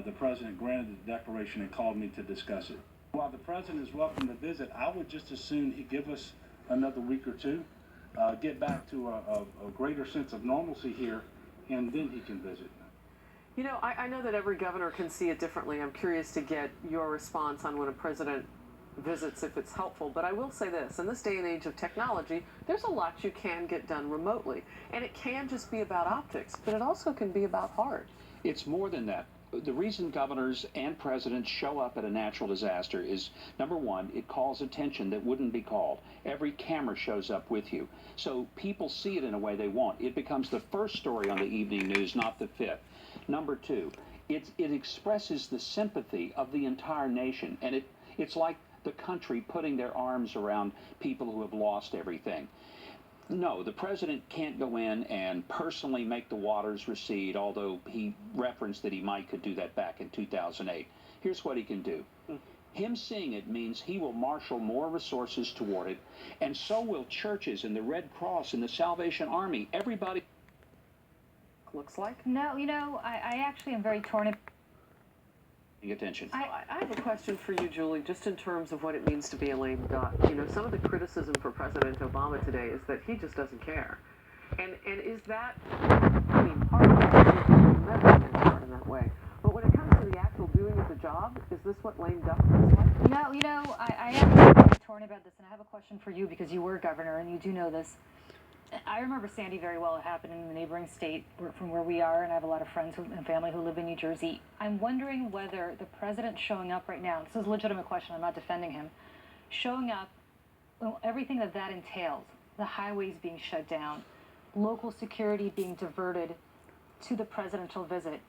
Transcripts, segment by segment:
the president granted the declaration and called me to discuss it. While the president is welcome to visit, I would just as soon he give us another week or two, get back to a greater sense of normalcy here, and then he can visit. You know, I know that every governor can see it differently. I'm curious to get your response on when a president visits, if it's helpful. But I will say this, in this day and age of technology, there's a lot you can get done remotely. And it can just be about optics, but it also can be about heart. It's more than that. The reason governors and presidents show up at a natural disaster is, number one, it calls attention that wouldn't be called. Every camera shows up with you. So people see it in a way they want. It becomes the first story on the evening news, not the fifth. Number two, it expresses the sympathy of the entire nation, and it's like the country putting their arms around people who have lost everything. No, the president can't go in and personally make the waters recede, although he referenced that he could do that back in 2008. Here's what he can do. Him seeing it means he will marshal more resources toward it, and so will churches and the Red Cross and the Salvation Army. Everybody Looks like. No, you know, I actually am very torn. Attention. I have a question for you, Julie, just in terms of what it means to be a lame duck. You know, some of the criticism for President Obama today is that he just doesn't care. And is that, I mean, part of it is never been part in that way. But when it comes to the actual doing of the job, is this what lame duck looks like? No, you know, I am very torn about this, and I have a question for you because you were governor and you do know this. I remember Sandy very well. It happened in the neighboring state from where we are, and I have a lot of friends and family who live in New Jersey. I'm wondering whether the president showing up right now, this is a legitimate question, I'm not defending him, showing up, everything that entails, the highways being shut down, local security being diverted to the presidential visit,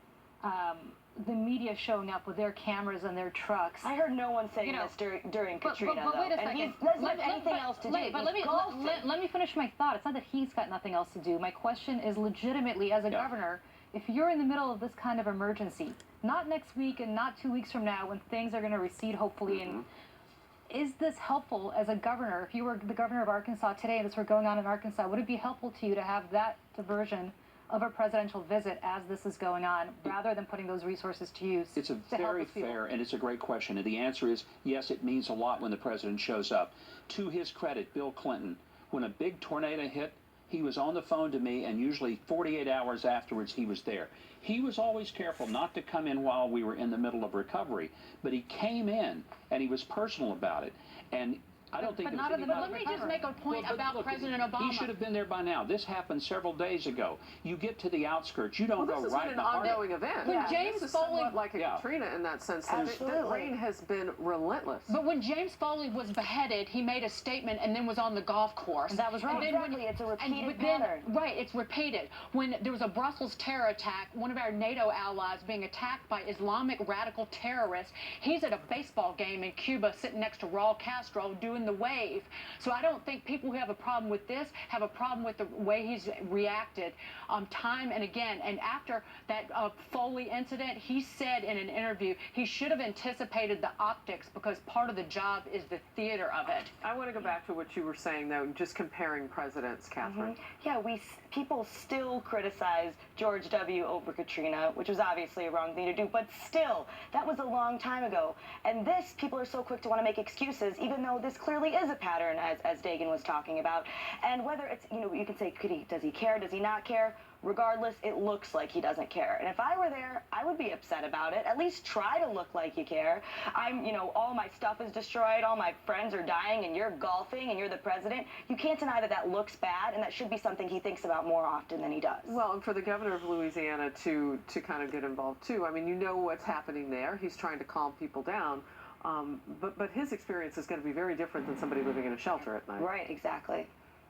the media showing up with their cameras and their trucks. I heard no one saying this during Katrina, but wait a though. second. And he doesn't have anything else to do. But let me finish my thought. It's not that he's got nothing else to do. My question is legitimately, as a governor, if you're in the middle of this kind of emergency, not next week and not 2 weeks from now when things are going to recede, hopefully, and is this helpful as a governor? If you were the governor of Arkansas today and this were going on in Arkansas, would it be helpful to you to have that diversion of a presidential visit as this is going on, rather than putting those resources to use? It's a very fair and it's a great question. And the answer is yes, it means a lot when the president shows up. To his credit, Bill Clinton, when a big tornado hit, he was on the phone to me, and usually 48 hours afterwards he was there. He was always careful not to come in while we were in the middle of recovery, but he came in and he was personal about it. And I don't think. But let me just make a point about President Obama. He should have been there by now. This happened several days ago. You get to the outskirts. You don't go right in the heart. This is an ongoing event. When James this is Foley, somewhat like a Katrina in that sense. The rain has been relentless. But when James Foley was beheaded, he made a statement and then was on the golf course. And that was right. Exactly. It's a repeated pattern. Right. It's repeated. When there was a Brussels terror attack, one of our NATO allies being attacked by Islamic radical terrorists, he's at a baseball game in Cuba sitting next to Raul Castro doing the wave. So I don't think people who have a problem with this have a problem with the way he's reacted time and again. And after that Foley incident, he said in an interview he should have anticipated the optics because part of the job is the theater of it. I want to go back to what you were saying, though, just comparing presidents, Catherine. Yeah, people still criticize George W. over Katrina, which was obviously a wrong thing to do, but still, that was a long time ago. And this, people are so quick to want to make excuses, even though this clearly is a pattern, as Dagan was talking about. And whether it's, you can say, does he care, does he not care? Regardless, it looks like he doesn't care. And if I were there, I would be upset about it. At least try to look like you care. All my stuff is destroyed, all my friends are dying, and you're golfing, and you're the president. You can't deny that that looks bad, and that should be something he thinks about more often than he does. Well, and for the governor of Louisiana to kind of get involved, too. I mean, you know what's happening there. He's trying to calm people down. But his experience is going to be very different than somebody living in a shelter at night. Right, exactly.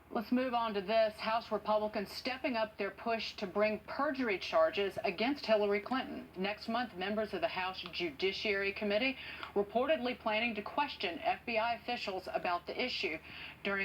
Let's move on to this. House Republicans stepping up their push to bring perjury charges against Hillary Clinton. Next month, members of the House Judiciary Committee reportedly planning to question FBI officials about the issue during